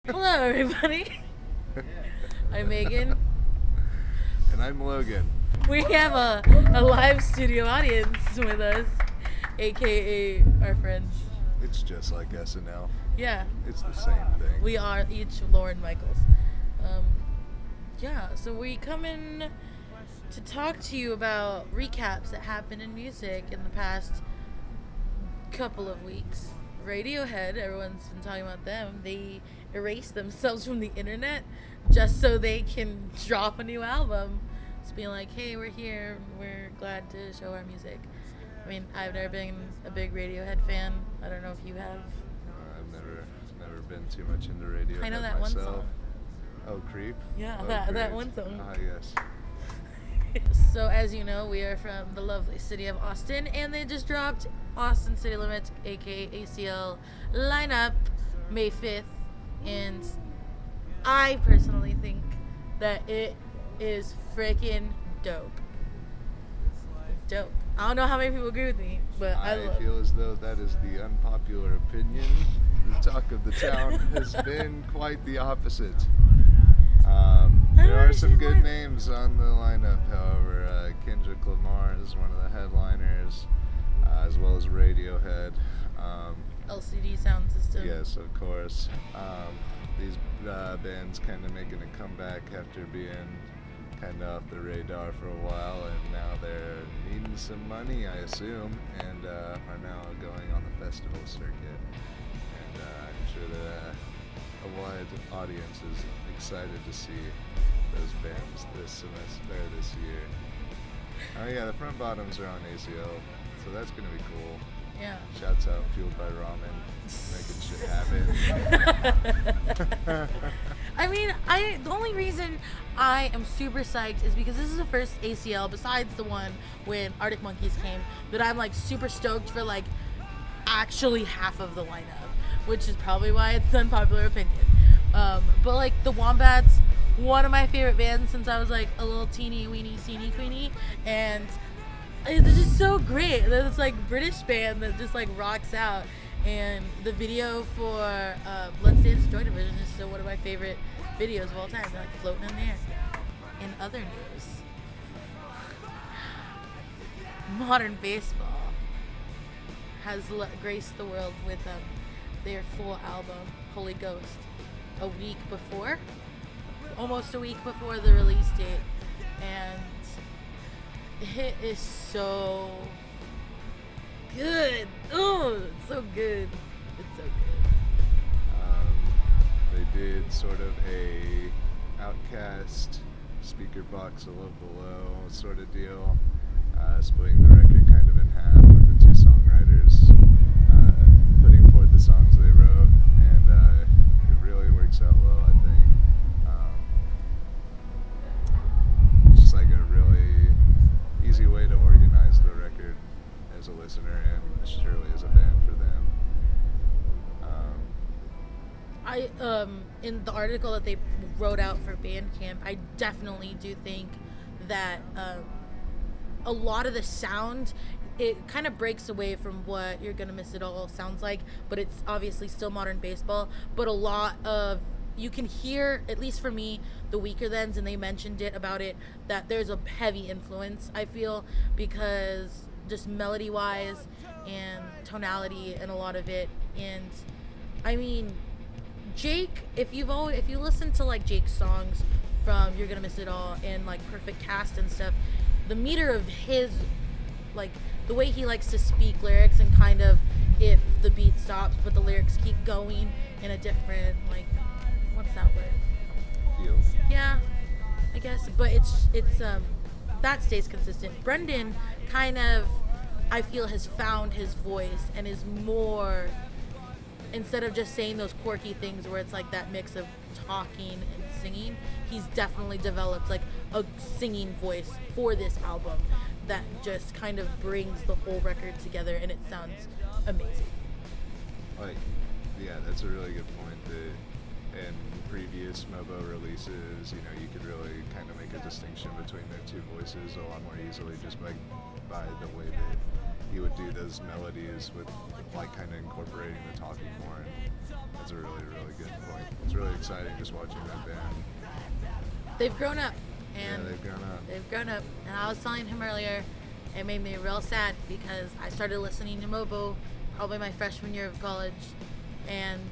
Hello, everybody. I'm Megan. And I'm Logan. We have a live studio audience with us, aka our friends. It's just like SNL. Yeah, It's the same thing. we are each Lauren Michaels. Yeah, so we come in to talk to you about recaps that happened in music in the past couple of weeks. Radiohead, everyone's been talking about them. They erased themselves from the internet just so they can drop a new album. Just being like, hey, we're here. We're glad to show our music. I mean, I've never been a big Radiohead fan. I don't know if you have. I've never been too much into radio. I know that myself. one song. Oh, Creep? Yeah, Oh, that great. one song. Ah, yes. So as you know, we are from the lovely city of Austin, and they just dropped Austin City Limits, aka ACL, lineup May 5th, and I personally think that it is freaking dope. It's dope. I don't know how many people agree with me, but I love it. feel as though that is the unpopular opinion. The talk of the town has been quite the opposite. There are some good names on the lineup, however. Kendrick Lamar is one of the headliners, as well as Radiohead. LCD Sound System. Yes, of course. These bands kind of making a comeback after being kind of off the radar for a while, and now they're needing some money, I assume, and are now going on the festival circuit. And I'm sure that a wide audience is excited to see those bands this year. Oh yeah, the front bottoms are on ACL, so that's gonna be cool. Yeah. Shouts out Fueled by Ramen, making shit happen. I mean, the only reason I am super psyched is because this is the first ACL, besides the one when Arctic Monkeys came, that I'm like super stoked for like actually half of the lineup, which is probably why it's the unpopular opinion. But like the Wombats, one of my favorite bands since I was like a little teeny weeny teeny queenie, and it's just so great. It's like British band that just like rocks out, and the video for Let's Dance Joy Division is still one of my favorite videos of all time. They're like floating in the air. In other news, modern baseball has graced the world with their full album Holy Ghost almost a week before the release date, and it is so good. Oh, it's so good. It's so good. They did sort of a Outcast speaker box a little below sort of deal, splitting the record kind of in half with the two songwriters putting forth the songs they wrote, and it really works out well, I think. It's just like a really easy way to organize the record as a listener and surely as a band for them. In the article that they wrote out for Bandcamp, I definitely do think that a lot of the sound, it kind of breaks away from what You're Gonna Miss It All sounds like, but it's obviously still modern baseball. But a lot of, you can hear, at least for me, the Weaker Thens, and they mentioned it about it, that there's a heavy influence, I feel, because just melody wise and tonality and a lot of it. And I mean, Jake, if you listen to like Jake's songs from You're Gonna Miss It All and like Perfect Cast and stuff, the meter of his, like the way he likes to speak lyrics, and kind of if the beat stops but the lyrics keep going in a different, like, what's that word? Feel. Yeah, I guess, but it's that stays consistent. Brendan kind of, I feel, has found his voice and is more, instead of just saying those quirky things where it's like that mix of talking and singing, he's definitely developed like a singing voice for this album that just kind of brings the whole record together, and it sounds amazing. Like, yeah, that's a really good point. That in previous Mobo releases, you could really kind of make a distinction between their two voices a lot more easily just by the way that he would do those melodies with like kind of incorporating the talking more. And That's a really, really good point. It's really exciting just watching that band. They've grown up. And Yeah, they've grown up. They've grown up. And I was telling him earlier, it made me real sad because I started listening to Mobo probably my freshman year of college. And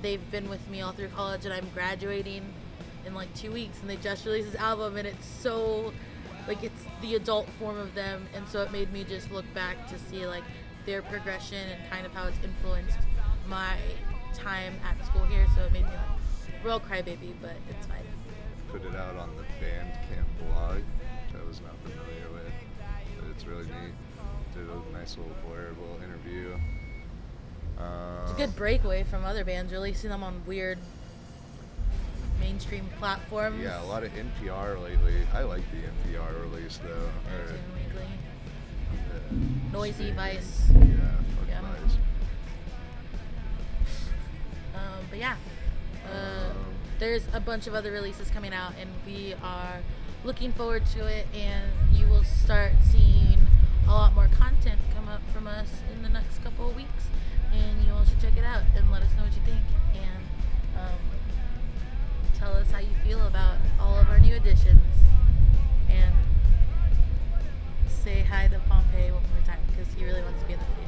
they've been with me all through college, and I'm graduating in like 2 weeks, and they just released this album, and it's so, like, it's the adult form of them. And so it made me just look back to see like their progression and kind of how it's influenced my time at school here. So it made me like real crybaby, but it's fine. Put it out on the Bandcamp blog, which I was not familiar with, but it's really neat. Did a nice little blurb, little interview. It's a good breakaway from other bands, releasing them on weird mainstream platforms. Yeah, a lot of NPR lately. I like the NPR release though. Weekly. Noisy streaming. Vice. Yeah, fuck Yeah. Vice. But yeah, there's a bunch of other releases coming out, and we are looking forward to it. And you will start seeing a lot more content come up from us in the next couple of weeks. And you all should check it out and let us know what you think. And tell us how you feel about all of our new additions. And say hi to Pompey one more time because he really wants to be in the video.